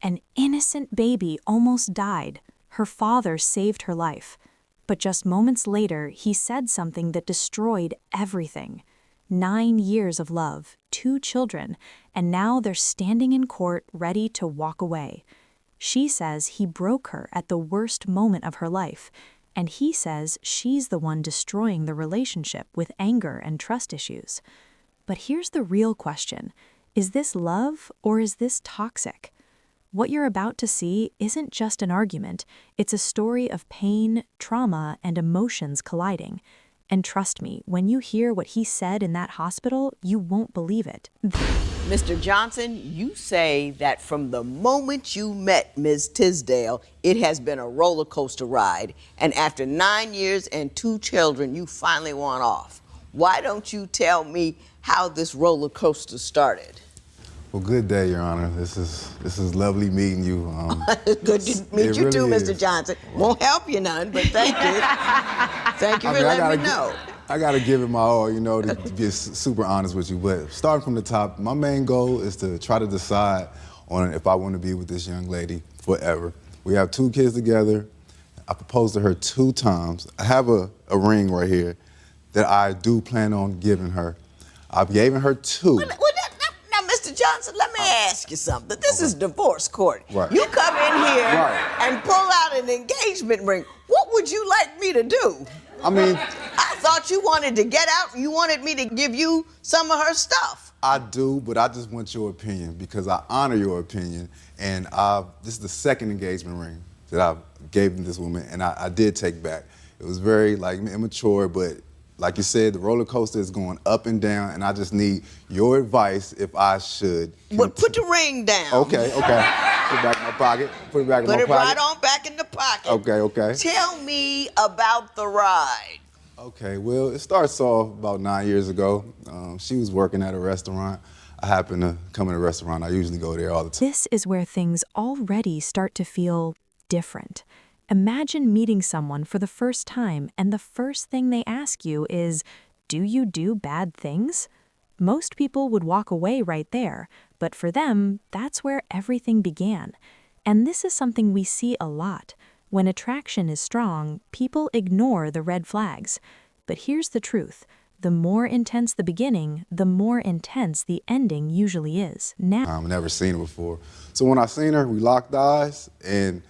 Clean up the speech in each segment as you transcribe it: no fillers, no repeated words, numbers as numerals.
An innocent baby almost died. Her father saved her life. But just moments later, he said something that destroyed everything. 9 years of love, 2 children, and now they're standing in court ready to walk away. She says he broke her at the worst moment of her life, and he says she's the one destroying the relationship with anger and trust issues. But here's the real question. Is this love or is this toxic? What you're about to see isn't just an argument, it's a story of pain, trauma, and emotions colliding. And trust me, when you hear what he said in that hospital, you won't believe it. Mr. Johnson, you say that from the moment you met Ms. Tisdale, it has been a roller coaster ride, and after 9 years and 2 children, you finally want off. Why don't you tell me how this roller coaster started? Well, good day, Your Honor. This is lovely meeting you. Good to meet you too, Mr. Johnson. Won't help you none, but thank you. Thank you for letting me know. I gotta give it my all, you know, to be super honest with you. But starting from the top, my main goal is to try to decide on if I want to be with this young lady forever. We have 2 kids together. I proposed to her 2 times. I have a ring right here that I do plan on giving her. I've given her 2. Mr. Johnson, let me ask you something. This is divorce court. Right. You come in here and pull out an engagement ring. What would you like me to do? I mean, I thought you wanted to get out. You wanted me to give you some of her stuff. I do, but I just want your opinion because I honor your opinion. And this is the 2nd engagement ring that I gave this woman, and I did take back. It was very immature, but like you said, the roller coaster is going up and down, and I just need your advice if I should. But put the ring down. Okay. Put it back in my pocket. Put it back in my pocket. Put it right on back in the pocket. Okay. Tell me about the ride. Okay, well, it starts off about 9 years ago. She was working at a restaurant. I happened to come in a restaurant. I usually go there all the time. This is where things already start to feel different. Imagine meeting someone for the first time and the first thing they ask you is, "Do you do bad things?" Most people would walk away right there, but for them, that's where everything began. And this is something we see a lot. When attraction is strong, people ignore the red flags. But here's the truth. The more intense the beginning, the more intense the ending usually is. I've never seen her before. So when I seen her, we locked eyes, and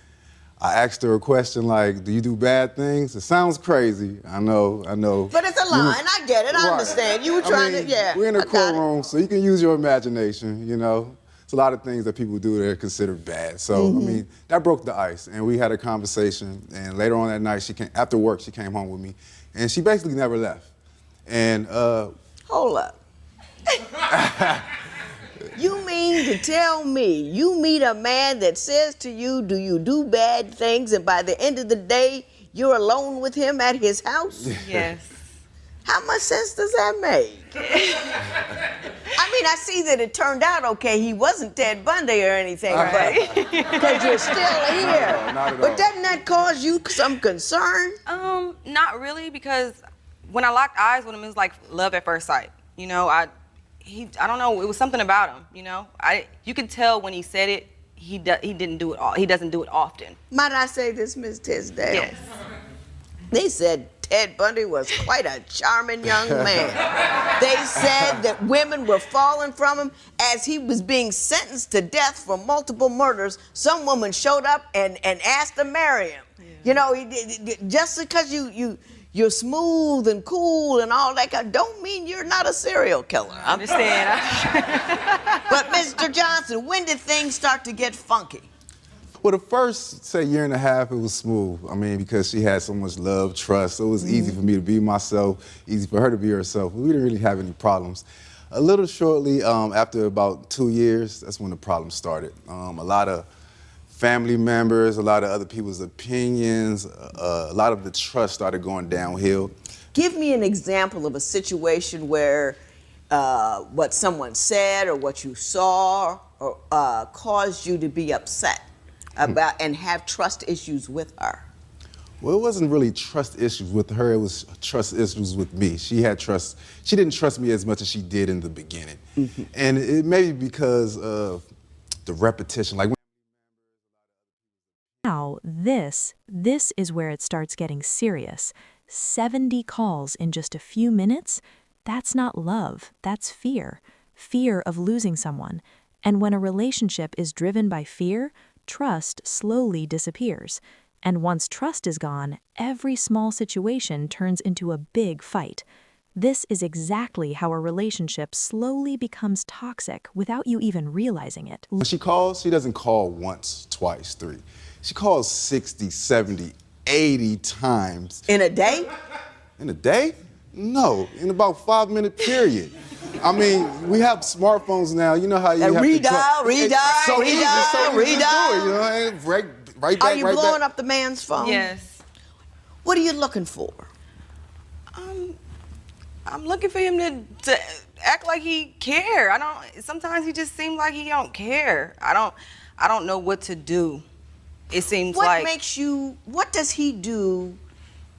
I asked her a question like, "Do you do bad things?" It sounds crazy, I know. But it's a line, I get it, I understand. You were trying to, yeah. We're in a courtroom, so you can use your imagination, you know. It's a lot of things that people do that are considered bad. So, I mean, that broke the ice, and we had a conversation, and later on that night, after work, she came home with me, and she basically never left. And, Hold up. You mean to tell me you meet a man that says to you, "Do you do bad things?" and by the end of the day, you're alone with him at his house? Yes. How much sense does that make? I mean, I see that it turned out okay. He wasn't Ted Bundy or anything, Right. but because you're still here. No, not at but all. doesn't that cause you some concern? Not really, because when I locked eyes with him, it was like love at first sight. You know, I don't know, it was something about him, you know? You could tell when he said it, he didn't do it all. He doesn't do it often. Might I say this, Ms. Tisdale? Yes. They said Ted Bundy was quite a charming young man. They said that women were falling from him as he was being sentenced to death for multiple murders. Some woman showed up and asked to marry him. Yeah. You know, just because you're smooth and cool and all that, don't mean you're not a serial killer. I understand. But Mr. Johnson, when did things start to get funky? Well, the first, say, year and a half, it was smooth. I mean, because she had so much love, trust, so it was easy for me to be myself, easy for her to be herself. We didn't really have any problems. A little shortly, after about 2 years, that's when the problem started. A lot of family members, a lot of other people's opinions, a lot of the trust started going downhill. Give me an example of a situation where what someone said or what you saw or, caused you to be upset about and have trust issues with her. Well, it wasn't really trust issues with her, it was trust issues with me. She didn't trust me as much as she did in the beginning. And it may be because of the repetition. Like This is where it starts getting serious. 70 calls in just a few minutes? That's not love, that's fear. Fear of losing someone. And when a relationship is driven by fear, trust slowly disappears. And once trust is gone, every small situation turns into a big fight. This is exactly how a relationship slowly becomes toxic without you even realizing it. When she calls, she doesn't call once, twice, three. She calls 60, 70, 80 times. In a day? In a day? No, in about 5-minute period. I mean, we have smartphones now. You know how you have to redial, It's so easy, it's so easy to do redial. it, you know, and right back, Are you right blowing back. up the man's phone? Yes. What are you looking for? I'm looking for him to act like he care. Sometimes he just seems like he don't care. I don't know what to do. It seems like. What does he do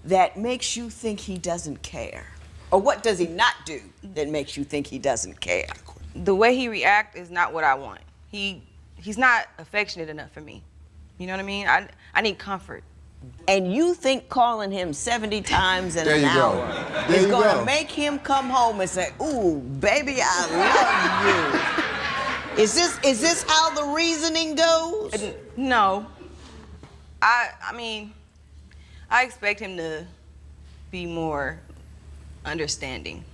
that makes you think he doesn't care? Or what does he not do that makes you think he doesn't care? The way he react is not what I want. He's not affectionate enough for me. You know what I mean? I need comfort. And you think calling him 70 times in an hour is going to make him come home and say, "Ooh, baby, I love you." Is this how the reasoning goes? No. I mean, I expect him to be more understanding.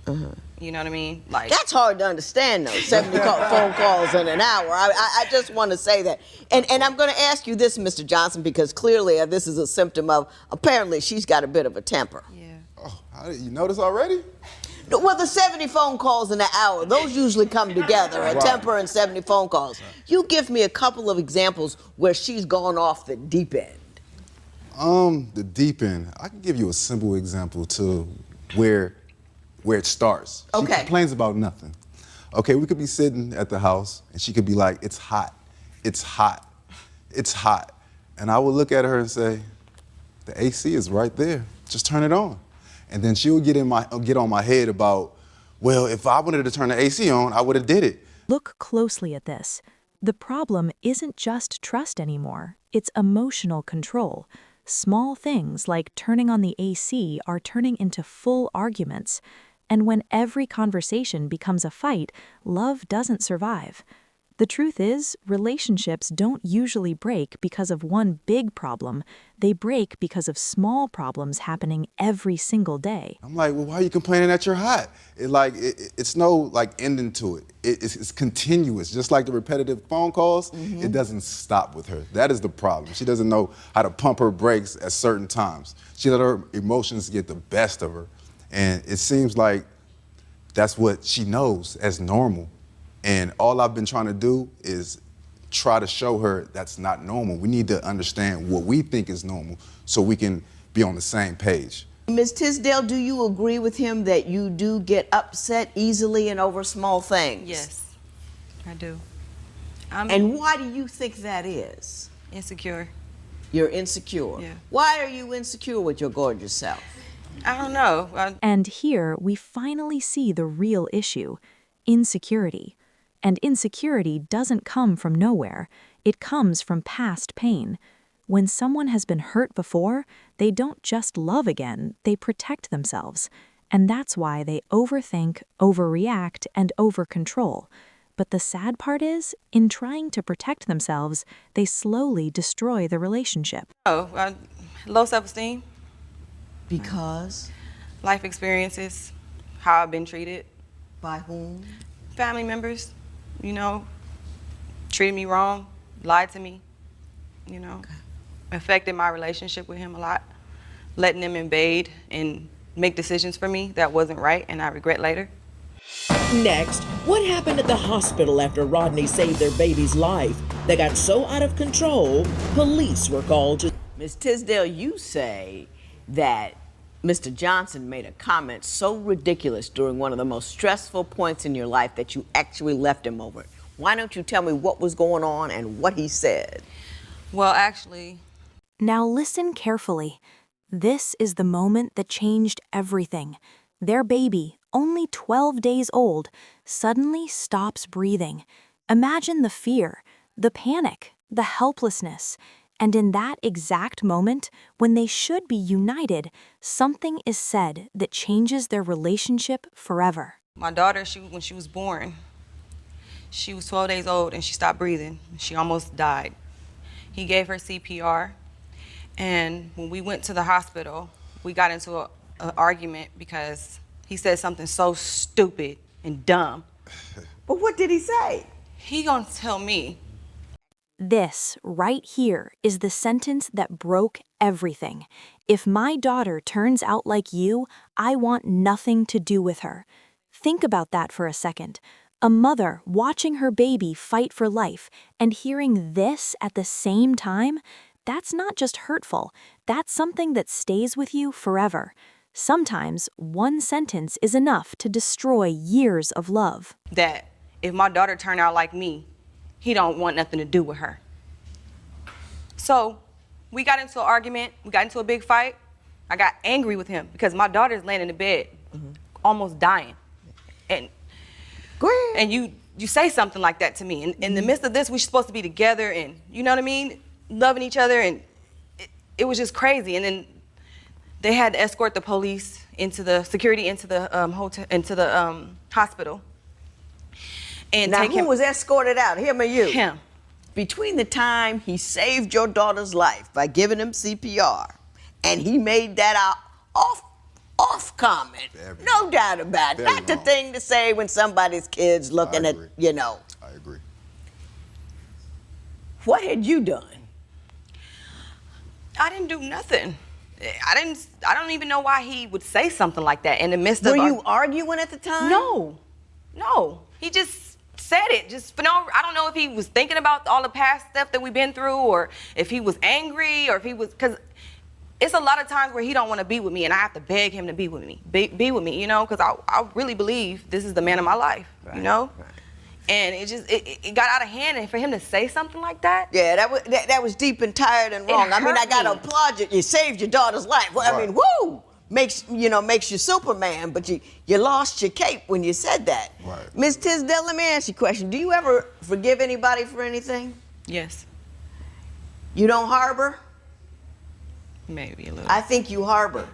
You know what I mean? Like, That's hard to understand, though, 70 phone calls in an hour. I just want to say that. And I'm going to ask you this, Mr. Johnson, because clearly this is a symptom of, apparently, she's got a bit of a temper. yeah. Oh, you notice already? Well, the 70 phone calls in an hour, those usually come together, a Right. temper and 70 phone calls. You give me a couple of examples where she's gone off the deep end. The deep end. I can give you a simple example to where it starts. She Okay. complains about nothing. Okay, we could be sitting at the house and she could be like, "It's hot, it's hot, it's hot." And I would look at her and say, "The AC is right there. Just turn it on." And then she would get on my head about, "Well, if I wanted to turn the AC on, I would have did it." Look closely at this. The problem isn't just trust anymore, it's emotional control. Small things like turning on the AC are turning into full arguments. And when every conversation becomes a fight, love doesn't survive. The truth is, relationships don't usually break because of one big problem. They break because of small problems happening every single day. I'm like, "Well, why are you complaining that you're hot?" It's no ending to it. It's continuous. Just like the repetitive phone calls, it doesn't stop with her. That is the problem. She doesn't know how to pump her brakes at certain times. She let her emotions get the best of her. And it seems like that's what she knows as normal. And all I've been trying to do is try to show her that's not normal. We need to understand what we think is normal so we can be on the same page. Ms. Tisdale, do you agree with him that you do get upset easily and over small things? Yes, I do. And why do you think that is? Insecure. You're insecure. Yeah. Why are you insecure with your gorgeous self? I don't know. And here we finally see the real issue, insecurity. And insecurity doesn't come from nowhere. It comes from past pain. When someone has been hurt before, they don't just love again, they protect themselves. And that's why they overthink, overreact, and overcontrol. But the sad part is, in trying to protect themselves, they slowly destroy the relationship. Low self-esteem, Because? life experiences, how I've been treated, By whom? family members, treated me wrong, lied to me, affected my relationship with him a lot, letting them invade and make decisions for me that wasn't right and I regret later. Next, what happened at the hospital after Rodney saved their baby's life? They got so out of control, police were called to. Ms. Tisdale, you say that Mr. Johnson made a comment so ridiculous during one of the most stressful points in your life that you actually left him over it. Why don't you tell me what was going on and what he said? Well, actually, Now listen carefully. This is the moment that changed everything. Their baby, only 12 days old, suddenly stops breathing. Imagine the fear, the panic, the helplessness. And in that exact moment, when they should be united, something is said that changes their relationship forever. My daughter, when she was born, she was 12 days old and she stopped breathing. She almost died. He gave her CPR, and when we went to the hospital, we got into an argument because he said something so stupid and dumb. But what did he say? He gonna tell me. This, right here, is the sentence that broke everything. If my daughter turns out like you, I want nothing to do with her. Think about that for a second. A mother watching her baby fight for life and hearing this at the same time, that's not just hurtful, that's something that stays with you forever. Sometimes one sentence is enough to destroy years of love. That if my daughter turned out like me, he don't want nothing to do with her. So we got into an argument, we got into a big fight. I got angry with him because my daughter's laying in the bed, almost dying. And Go ahead. And you say something like that to me. In the midst of this, we're supposed to be together and, you know what I mean, loving each other, and it was just crazy. And then they had to escort the police into the security into the hotel, into the hospital. And Now, take who him. was escorted out, him or you? Him. Between the time he saved your daughter's life by giving him CPR, and he made that off comment, no doubt about it. Not the thing to say when somebody's kid's looking at, you know. I agree. What had you done? I didn't do nothing. I don't even know why he would say something like that in the midst of. Were you arguing at the time? No. He just said it. I don't know if he was thinking about all the past stuff that we've been through, or if he was angry, or if he was, because it's a lot of times where he don't want to be with me, and I have to beg him to be with me, be with me, you know, because I really believe this is the man of my life, you know. Right. And it got out of hand, and for him to say something like that. Yeah, that was deep and tired and wrong. I mean, I gotta applaud you. You saved your daughter's life. Well, I mean, woo! Makes you Superman, but you lost your cape when you said that. Right. Ms. Tisdale, let me ask you a question. Do you ever forgive anybody for anything? Yes. You don't harbor? Maybe a little. I think you harbor.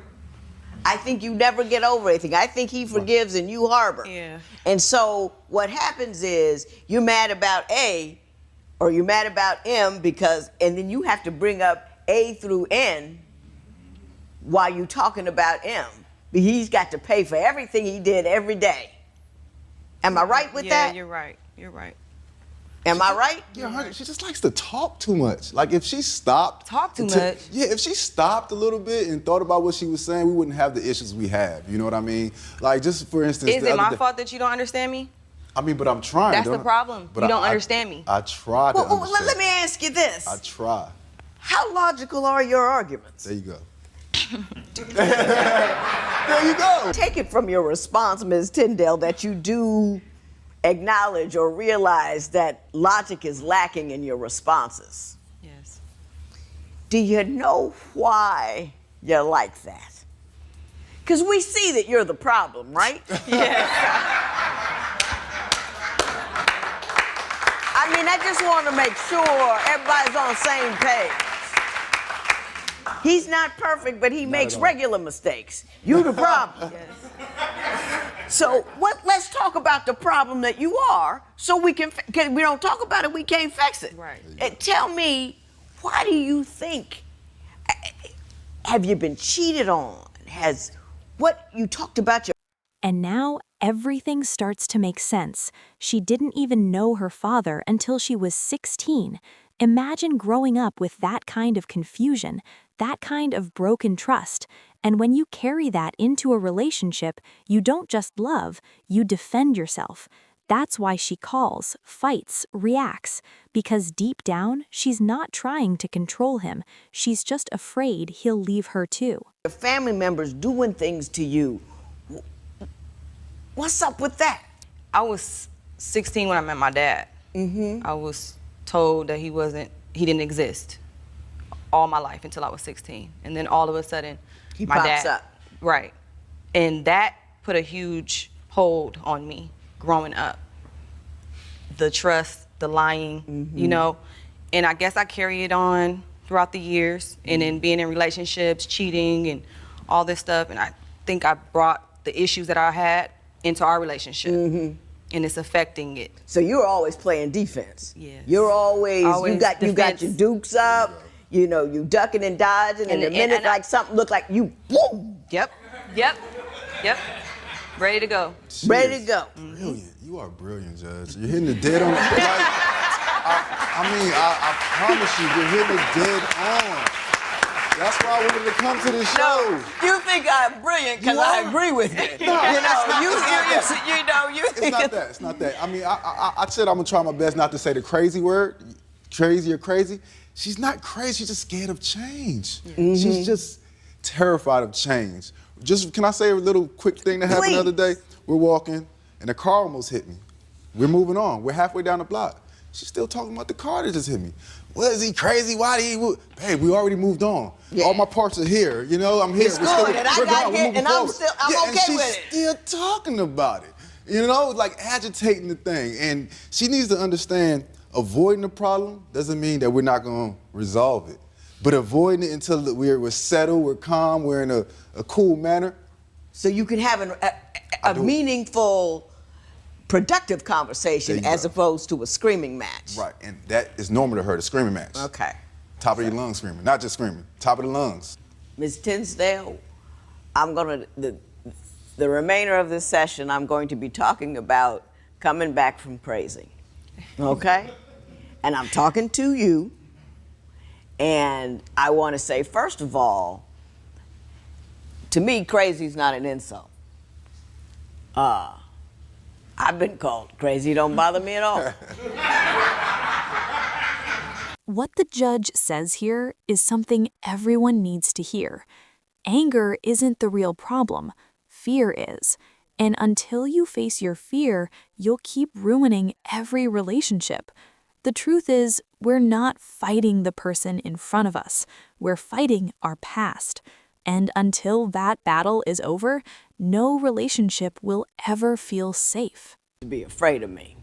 I think you never get over anything. I think he forgives and you harbor. Yeah. And so what happens is you're mad about A or you're mad about M and then you have to bring up A through N while you're talking about M. He's got to pay for everything he did every day. Am I right with that? Yeah, you're right. Am I right? Yeah, she just likes to talk too much. Like if she stopped. Talk too much? Yeah, if she stopped a little bit and thought about what she was saying, we wouldn't have the issues we have. You know what I mean? Like just for instance. Is it my fault that you don't understand me? I mean, but I'm trying. That's the problem. You don't understand me. I try to understand. Let me ask you this. I try. How logical are your arguments? There you go. There you go. Take it from your response, Ms. Tyndale, that you do acknowledge or realize that logic is lacking in your responses. Yes. Do you know why you're like that? Because we see that you're the problem, right? Yes. I mean, I just want to make sure everybody's on the same page. He's not perfect, but he makes regular mistakes. You the problem. Yes. So let's talk about the problem that you are, so we can. Cause we don't talk about it, we can't fix it. Right. And tell me, why do you think? Have you been cheated on? What you talked about your? And now everything starts to make sense. She didn't even know her father until she was 16. Imagine growing up with that kind of confusion, that kind of broken trust. And when you carry that into a relationship, you don't just love, you defend yourself. That's why she calls, fights, reacts, because deep down, she's not trying to control him. She's just afraid he'll leave her too. Your family members doing things to you. What's up with that? I was 16 when I met my dad. Mm-hmm. I was told that he didn't exist all my life until I was 16. And then all of a sudden, He my pops dad, up. Right. And that put a huge hold on me growing up. The trust, the lying, you know. And I guess I carry it on throughout the years, and then being in relationships, cheating, and all this stuff. And I think I brought the issues that I had into our relationship, and it's affecting it. So you're always playing defense. Yes. You're always you got defense. your dukes up. You know, you ducking and dodging, and the minute like something look like you, boom. Yep. Ready to go. Ready to go. Brilliant. You are brilliant, Judge. You're hitting the dead on. I promise you, you're hitting the dead on. That's why I wanted to come to this show. No, you think I'm brilliant because I agree with you. It's not that. It's not that. I mean, I said I'm gonna try my best not to say the crazy word, crazy or crazy. She's not crazy. She's just scared of change. She's just terrified of change. Can I say a little quick thing that happened the other day? We're walking, and a car almost hit me. We're moving on. We're halfway down the block. She's still talking about the car that just hit me. Well, is he crazy? Why did he? Babe, we already moved on. Yeah. All my parts are here. You know, I'm here. It's good, and I got hit, and I'm okay and she's with it. Still talking about it. You know, like agitating the thing. And she needs to understand, avoiding the problem doesn't mean that we're not going to resolve it. But avoiding it until we're settled, we're calm, we're in a cool manner. So you can have a meaningful, productive conversation as opposed to a screaming match. Right, and that is normal to her, the screaming match. Okay. Top of your lungs screaming, not just screaming, top of the lungs. Ms. Tinsdale, the remainder of this session, I'm going to be talking about coming back from crazy, okay? And I'm talking to you, and I want to say, first of all, to me, crazy is not an insult. I've been called crazy, don't bother me at all. What the judge says here is something everyone needs to hear. Anger isn't the real problem. Fear is. And until you face your fear, you'll keep ruining every relationship. The truth is, we're not fighting the person in front of us. We're fighting our past. And until that battle is over, no relationship will ever feel safe. To be afraid of me.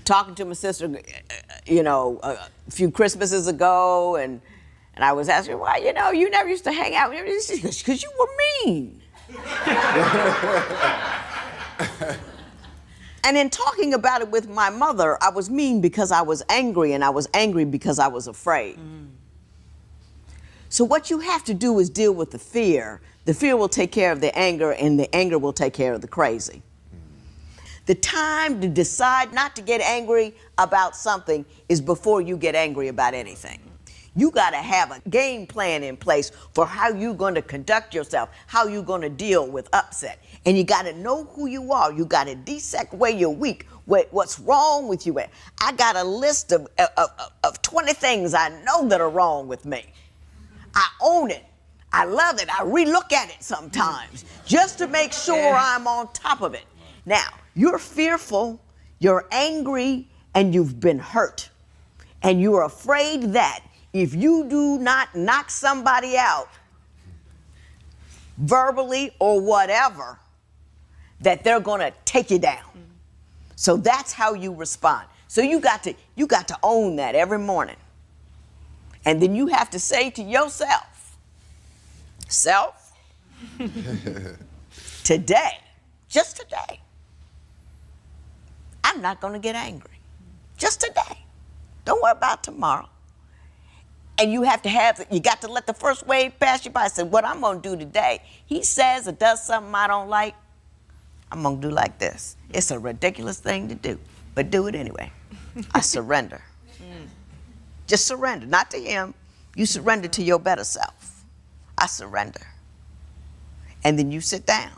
Talking to my sister, a few Christmases ago, and I was asking her, why, you never used to hang out. Because you were mean. And in talking about it with my mother, I was mean because I was angry, and I was angry because I was afraid. So what you have to do is deal with the fear. The fear will take care of the anger, and the anger will take care of the crazy. The time to decide not to get angry about something is before you get angry about anything. You got to have a game plan in place for how you're going to conduct yourself, how you're going to deal with upset. And you got to know who you are. You got to dissect where you're weak, what's wrong with you. I got a list of 20 things I know that are wrong with me. I own it. I love it. I relook at it sometimes just to make sure I'm on top of it. Now, you're fearful, you're angry, and you've been hurt. And you're afraid that if you do not knock somebody out, verbally or whatever, that they're gonna take you down. So that's how you respond. So you got to own that every morning. And then you have to say to yourself, self, today, just today, I'm not gonna get angry. Just today. Don't worry about tomorrow. And you got to let the first wave pass you by. I said, what I'm gonna do today, he says or does something I don't like, I'm gonna do like this. It's a ridiculous thing to do, but do it anyway. I surrender. Just surrender, not to him. You surrender to your better self. I surrender. And then you sit down,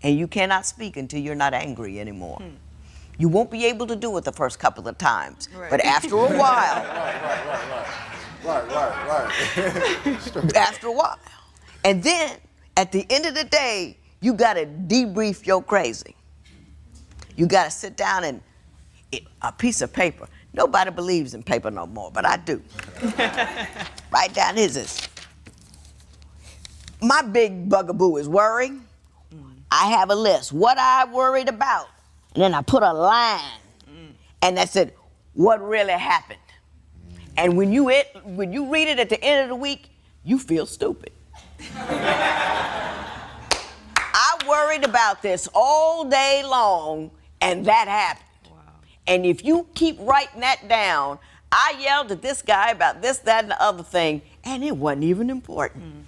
and you cannot speak until you're not angry anymore. You won't be able to do it the first couple of times, but after a while, Right. After a while. And then, at the end of the day, you got to debrief your crazy. You got to sit down and a piece of paper. Nobody believes in paper no more, but I do. Write down his. My big bugaboo is worry. I have a list. What I worried about. And then I put a line. And that said, what really happened? And when you read it at the end of the week, you feel stupid. I worried about this all day long, and that happened. Wow. And if you keep writing that down, I yelled at this guy about this, that, and the other thing, and it wasn't even important.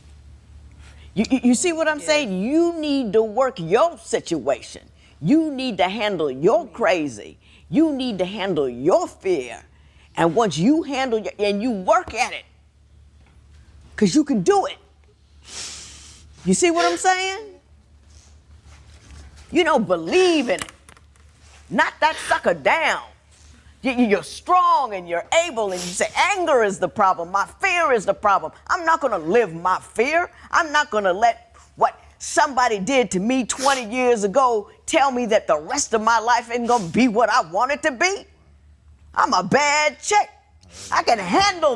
You see what I'm saying? You need to work your situation. You need to handle your crazy. You need to handle your fear. And once you handle your, and you work at it, because you can do it. You see what I'm saying? You know, believe in it. Knock that sucker down. You're strong and you're able, and you say, anger is the problem. My fear is the problem. I'm not going to live my fear. I'm not going to let what somebody did to me 20 years ago tell me that the rest of my life ain't going to be what I want it to be. I'm a bad chick. I can handle